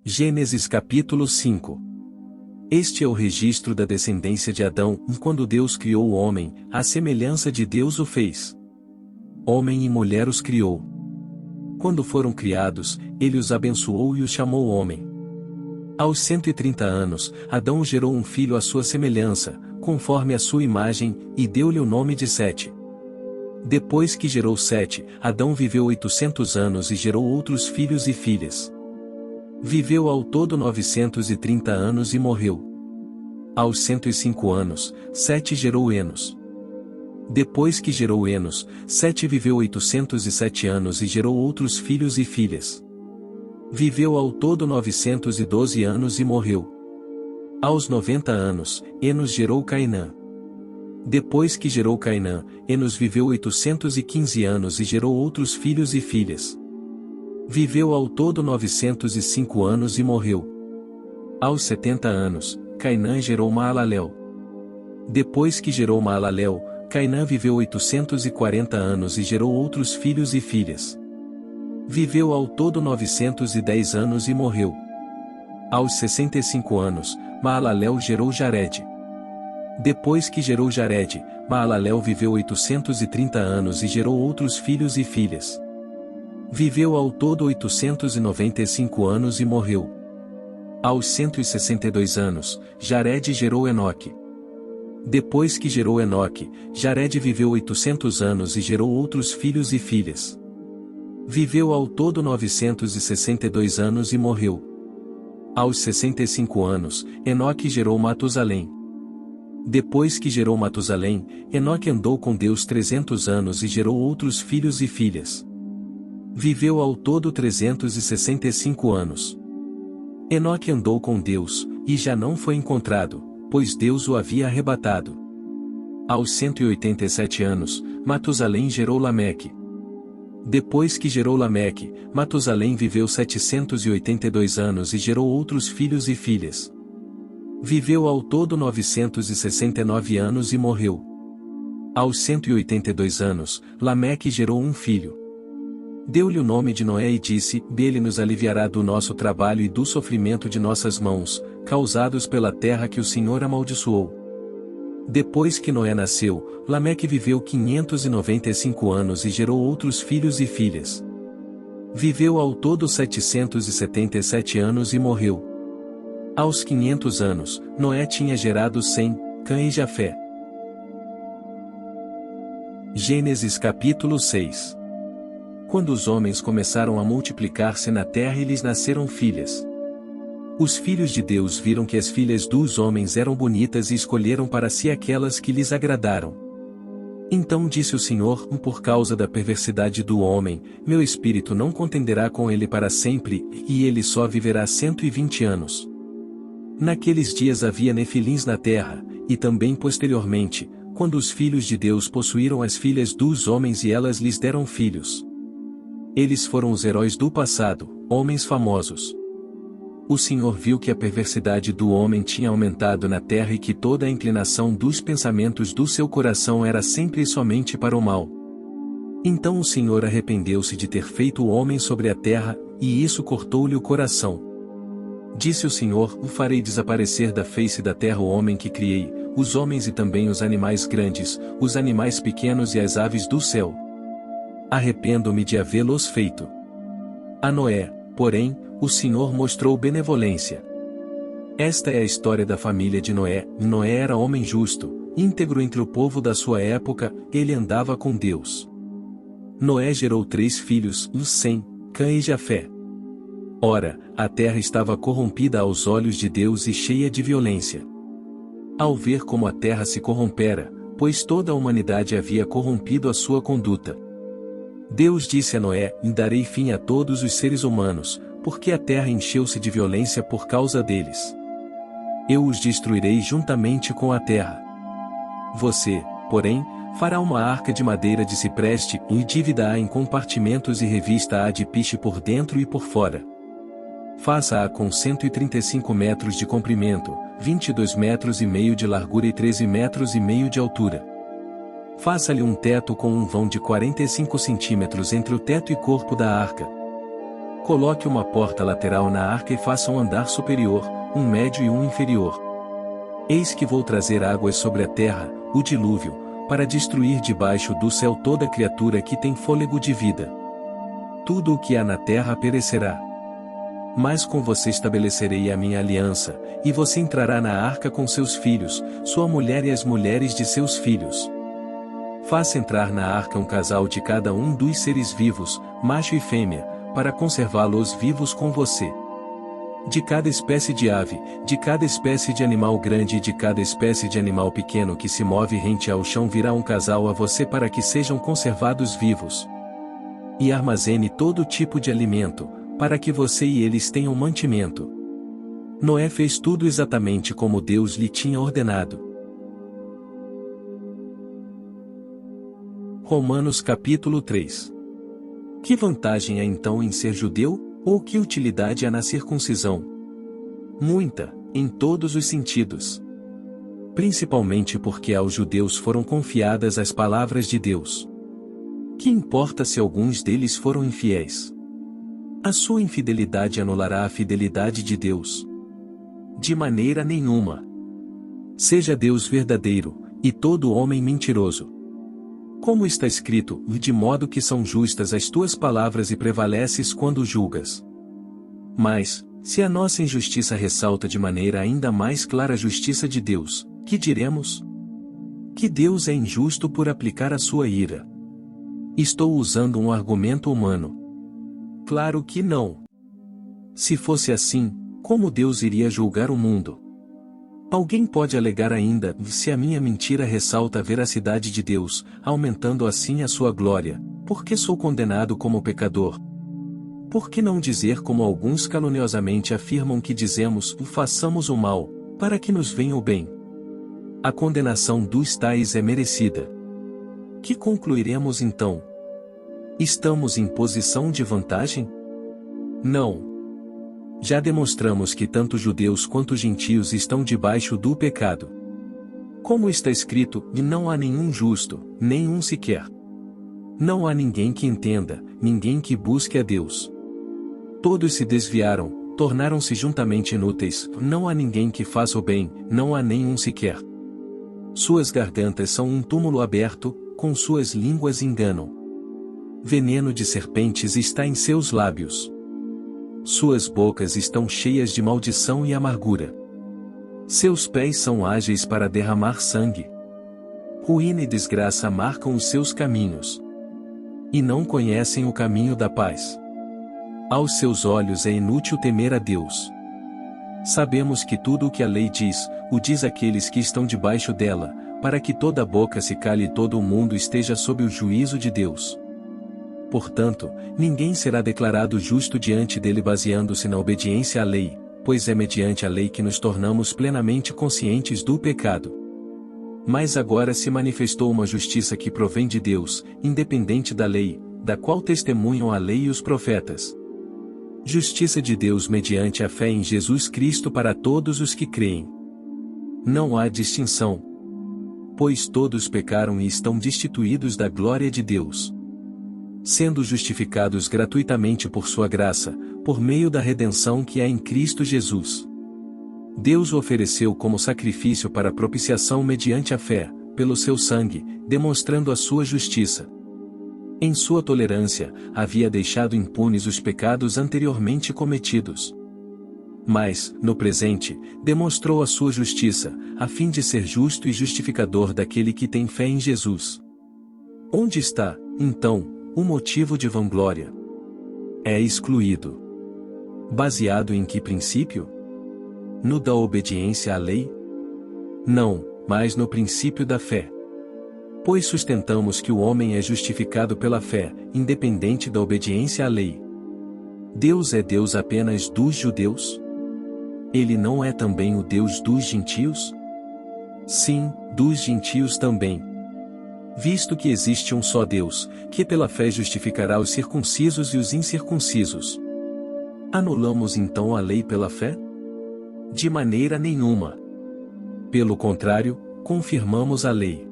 Gênesis capítulo 5. Este é o registro da descendência de Adão, quando Deus criou o homem, à semelhança de Deus o fez. Homem e mulher os criou. Quando foram criados, ele os abençoou e os chamou homem. Aos 130 anos, Adão gerou um filho à sua semelhança, conforme a sua imagem, e deu-lhe o nome de Sete. Depois que gerou Sete, Adão viveu 800 anos e gerou outros filhos e filhas. Viveu ao todo 930 anos e morreu. Aos 105 anos, Sete gerou Enos. Depois que gerou Enos, Sete viveu 807 anos e gerou outros filhos e filhas. Viveu ao todo 912 anos e morreu. Aos 90 anos, Enos gerou Cainã. Depois que gerou Cainã, Enos viveu 815 anos e gerou outros filhos e filhas. Viveu ao todo 905 anos e morreu. Aos 70 anos, Cainã gerou Maalalel. Depois que gerou Maalalel, Cainã viveu 840 anos e gerou outros filhos e filhas. Viveu ao todo 910 anos e morreu. Aos 65 anos, Maalalel gerou Jared. Depois que gerou Jared, Maalalel viveu 830 anos e gerou outros filhos e filhas. Viveu ao todo 895 anos e morreu. Aos 162 anos, Jared gerou Enoque. Depois que gerou Enoque, Jared viveu 800 anos e gerou outros filhos e filhas. Viveu ao todo 962 anos e morreu. Aos 65 anos, Enoque gerou Matusalém. Depois que gerou Matusalém, Enoque andou com Deus 300 anos e gerou outros filhos e filhas. Viveu ao todo 365 anos. Enoque andou com Deus, e já não foi encontrado, pois Deus o havia arrebatado. Aos 187 anos, Matusalém gerou Lameque. Depois que gerou Lameque, Matusalém viveu 782 anos e gerou outros filhos e filhas. Viveu ao todo 969 anos e morreu. Aos 182 anos, Lameque gerou um filho. Deu-lhe o nome de Noé e disse: dele nos aliviará do nosso trabalho e do sofrimento de nossas mãos, causados pela terra que o Senhor amaldiçoou. Depois que Noé nasceu, Lameque viveu 595 anos e gerou outros filhos e filhas. Viveu ao todo 777 anos e morreu. Aos 500 anos, Noé tinha gerado Sem, Cã e Jafé. Gênesis capítulo 6. Quando os homens começaram a multiplicar-se na terra e lhes nasceram filhas. Os filhos de Deus viram que as filhas dos homens eram bonitas e escolheram para si aquelas que lhes agradaram. Então disse o Senhor: por causa da perversidade do homem, meu espírito não contenderá com ele para sempre, e ele só viverá 120 anos. Naqueles dias havia nefilins na terra, e também posteriormente, quando os filhos de Deus possuíram as filhas dos homens e elas lhes deram filhos. Eles foram os heróis do passado, homens famosos. O Senhor viu que a perversidade do homem tinha aumentado na terra e que toda a inclinação dos pensamentos do seu coração era sempre e somente para o mal. Então o Senhor arrependeu-se de ter feito o homem sobre a terra, e isso cortou-lhe o coração. Disse o Senhor: farei desaparecer da face da terra o homem que criei, os homens e também os animais grandes, os animais pequenos e as aves do céu. Arrependo-me de havê-los feito. A Noé, porém, o Senhor mostrou benevolência. Esta é a história da família de Noé. Noé era homem justo, íntegro entre o povo da sua época, ele andava com Deus. Noé gerou 3 filhos, Sem, Cã e Jafé. Ora, a terra estava corrompida aos olhos de Deus e cheia de violência. Ao ver como a terra se corrompera, pois toda a humanidade havia corrompido a sua conduta, Deus disse a Noé: darei fim a todos os seres humanos, porque a terra encheu-se de violência por causa deles. Eu os destruirei juntamente com a terra. Você, porém, fará uma arca de madeira de cipreste, e divida-a em compartimentos e revista-a de piche por dentro e por fora. Faça-a com 135 metros de comprimento, 22 metros e meio de largura e 13 metros e meio de altura. Faça-lhe um teto com um vão de 45 centímetros entre o teto e corpo da arca. Coloque uma porta lateral na arca e faça um andar superior, um médio e um inferior. Eis que vou trazer águas sobre a terra, o dilúvio, para destruir debaixo do céu toda criatura que tem fôlego de vida. Tudo o que há na terra perecerá. Mas com você estabelecerei a minha aliança, e você entrará na arca com seus filhos, sua mulher e as mulheres de seus filhos. Faça entrar na arca um casal de cada um dos seres vivos, macho e fêmea, para conservá-los vivos com você. De cada espécie de ave, de cada espécie de animal grande e de cada espécie de animal pequeno que se move rente ao chão virá um casal a você para que sejam conservados vivos. E armazene todo tipo de alimento, para que você e eles tenham mantimento. Noé fez tudo exatamente como Deus lhe tinha ordenado. Romanos capítulo 3. Que vantagem há então em ser judeu, ou que utilidade há na circuncisão? Muita, em todos os sentidos. Principalmente porque aos judeus foram confiadas as palavras de Deus. Que importa se alguns deles foram infiéis? A sua infidelidade anulará a fidelidade de Deus? De maneira nenhuma. Seja Deus verdadeiro, e todo homem mentiroso. Como está escrito, de modo que são justas as tuas palavras e prevaleces quando julgas. Mas, se a nossa injustiça ressalta de maneira ainda mais clara a justiça de Deus, que diremos? Que Deus é injusto por aplicar a sua ira. Estou usando um argumento humano. Claro que não. Se fosse assim, como Deus iria julgar o mundo? Alguém pode alegar ainda, se a minha mentira ressalta a veracidade de Deus, aumentando assim a sua glória, por que sou condenado como pecador? Por que não dizer como alguns caluniosamente afirmam que dizemos, façamos o mal, para que nos venha o bem? A condenação dos tais é merecida. Que concluiremos então? Estamos em posição de vantagem? Não. Já demonstramos que tanto judeus quanto gentios estão debaixo do pecado. Como está escrito, não há nenhum justo, nenhum sequer. Não há ninguém que entenda, ninguém que busque a Deus. Todos se desviaram, tornaram-se juntamente inúteis, não há ninguém que faça o bem, não há nenhum sequer. Suas gargantas são um túmulo aberto, com suas línguas enganam. Veneno de serpentes está em seus lábios. Suas bocas estão cheias de maldição e amargura. Seus pés são ágeis para derramar sangue. Ruína e desgraça marcam os seus caminhos. E não conhecem o caminho da paz. Aos seus olhos é inútil temer a Deus. Sabemos que tudo o que a lei diz, o diz àqueles que estão debaixo dela, para que toda boca se cale e todo o mundo esteja sob o juízo de Deus. Portanto, ninguém será declarado justo diante dele baseando-se na obediência à lei, pois é mediante a lei que nos tornamos plenamente conscientes do pecado. Mas agora se manifestou uma justiça que provém de Deus, independente da lei, da qual testemunham a lei e os profetas. Justiça de Deus mediante a fé em Jesus Cristo para todos os que creem. Não há distinção. Pois todos pecaram e estão destituídos da glória de Deus. Sendo justificados gratuitamente por sua graça, por meio da redenção que há em Cristo Jesus. Deus o ofereceu como sacrifício para propiciação mediante a fé, pelo seu sangue, demonstrando a sua justiça. Em sua tolerância, havia deixado impunes os pecados anteriormente cometidos. Mas, no presente, demonstrou a sua justiça, a fim de ser justo e justificador daquele que tem fé em Jesus. Onde está, então, o motivo de vanglória? É excluído. Baseado em que princípio? No da obediência à lei? Não, mas no princípio da fé. Pois sustentamos que o homem é justificado pela fé, independente da obediência à lei. Deus é Deus apenas dos judeus? Ele não é também o Deus dos gentios? Sim, dos gentios também. Visto que existe um só Deus, que pela fé justificará os circuncisos e os incircuncisos. Anulamos então a lei pela fé? De maneira nenhuma. Pelo contrário, confirmamos a lei.